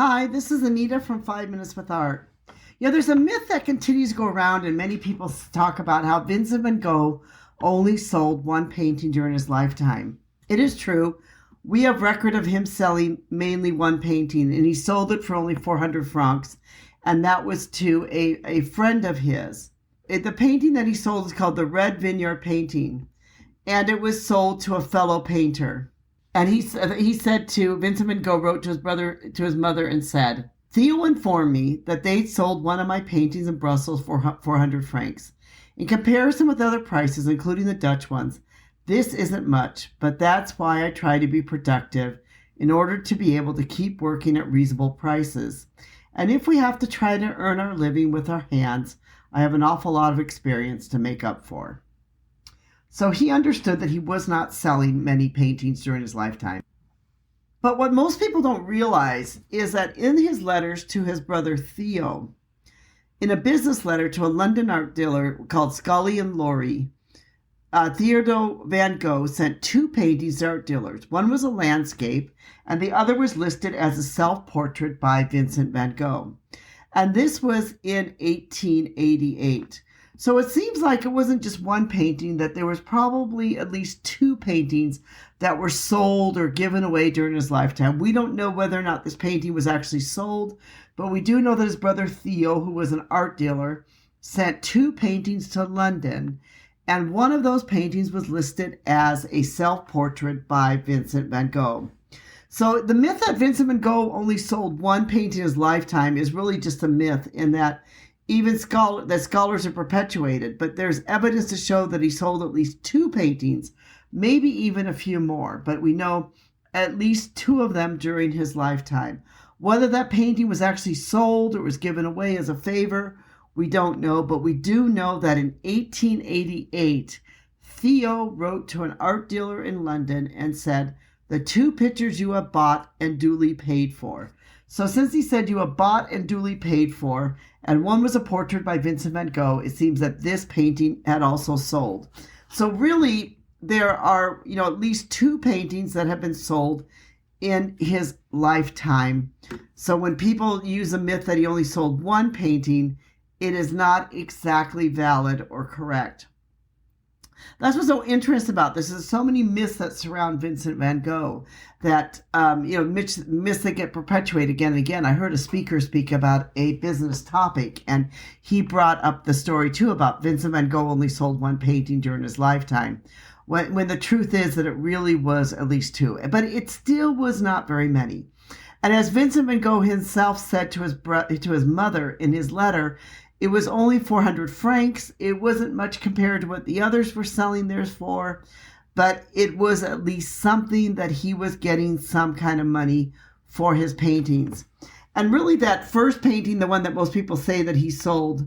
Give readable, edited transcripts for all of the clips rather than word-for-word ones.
Hi, this is Anita from 5 Minutes with Art. There's a myth that continues to go around, and many people talk about how Vincent Van Gogh only sold one painting during his lifetime. It is true. We have record of him selling mainly one painting, and he sold it for only 400 francs, and that was to a friend of his. The painting that he sold is called the Red Vineyard painting, and it was sold to a fellow painter. And he said to Vincent Van Gogh wrote to his mother and said, Theo informed me that they'd sold one of my paintings in Brussels for 400 francs. In comparison with other prices, including the Dutch ones, this isn't much, but that's why I try to be productive in order to be able to keep working at reasonable prices. And if we have to try to earn our living with our hands, I have an awful lot of experience to make up for. So he understood that he was not selling many paintings during his lifetime. But what most people don't realize is that in his letters to his brother Theo, in a business letter to a London art dealer called Scully and Laurie, Theodore Van Gogh sent two paintings to art dealers. One was a landscape, and the other was listed as a self-portrait by Vincent Van Gogh. And this was in 1888. So it seems like it wasn't just one painting, that there was probably at least two paintings that were sold or given away during his lifetime. We don't know whether or not this painting was actually sold, but we do know that his brother Theo, who was an art dealer, sent two paintings to London, and one of those paintings was listed as a self-portrait by Vincent Van Gogh. So the myth that Vincent Van Gogh only sold one painting in his lifetime is really just a myth, in that scholars have perpetuated, but there's evidence to show that he sold at least two paintings, maybe even a few more, but we know at least two of them during his lifetime. Whether that painting was actually sold or was given away as a favor, we don't know, but we do know that in 1888, Theo wrote to an art dealer in London and said, "The two pictures you have bought and duly paid for." So since he said you have bought and duly paid for, and one was a portrait by Vincent Van Gogh, it seems that this painting had also sold. So really, there are, at least two paintings that have been sold in his lifetime. So when people use a myth that he only sold one painting, it is not exactly valid or correct. That's what's so interesting about this. There's so many myths that surround Vincent Van Gogh that, myths that get perpetuated again and again. I heard a speaker speak about a business topic, and he brought up the story, too, about Vincent Van Gogh only sold one painting during his lifetime, when the truth is that it really was at least two. But it still was not very many. And as Vincent Van Gogh himself said to his mother in his letter, it was only 400 francs. It wasn't much compared to what the others were selling theirs for, but it was at least something that he was getting some kind of money for his paintings. And really, that first painting, the one that most people say that he sold,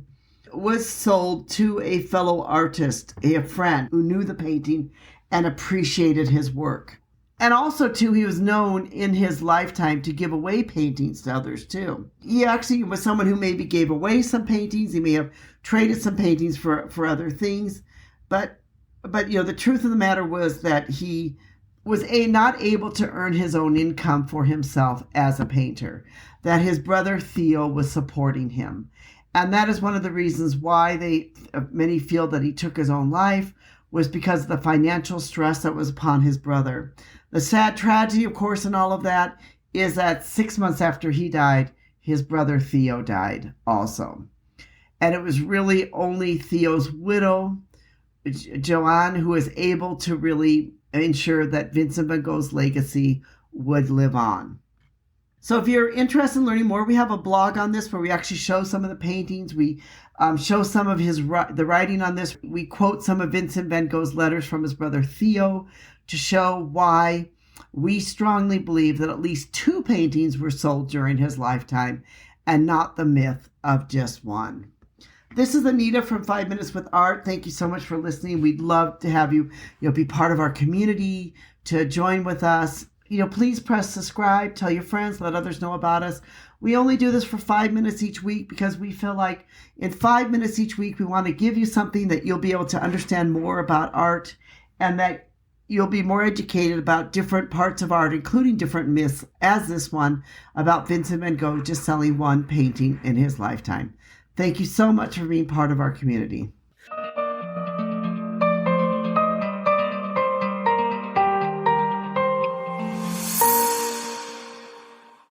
was sold to a fellow artist, a friend who knew the painting and appreciated his work. And also, too, he was known in his lifetime to give away paintings to others, too. He actually was someone who maybe gave away some paintings. He may have traded some paintings for other things. But the truth of the matter was that he was not able to earn his own income for himself as a painter, that his brother Theo was supporting him. And that is one of the reasons why many feel that he took his own life, was because of the financial stress that was upon his brother. The sad tragedy, of course, in all of that is that 6 months after he died, his brother Theo died also. And it was really only Theo's widow, Joanne, who was able to really ensure that Vincent Van Gogh's legacy would live on. So if you're interested in learning more, we have a blog on this where we actually show some of the paintings. We show some of the writing on this. We quote some of Vincent Van Gogh's letters from his brother Theo to show why we strongly believe that at least two paintings were sold during his lifetime and not the myth of just one. This is Anita from 5 Minutes with Art. Thank you so much for listening. We'd love to have you, be part of our community, to join with us. Please press subscribe, tell your friends, let others know about us. We only do this for 5 minutes each week because we feel like in 5 minutes each week, we want to give you something that you'll be able to understand more about art, and that you'll be more educated about different parts of art, including different myths, as this one about Vincent Van Gogh just selling one painting in his lifetime. Thank you so much for being part of our community.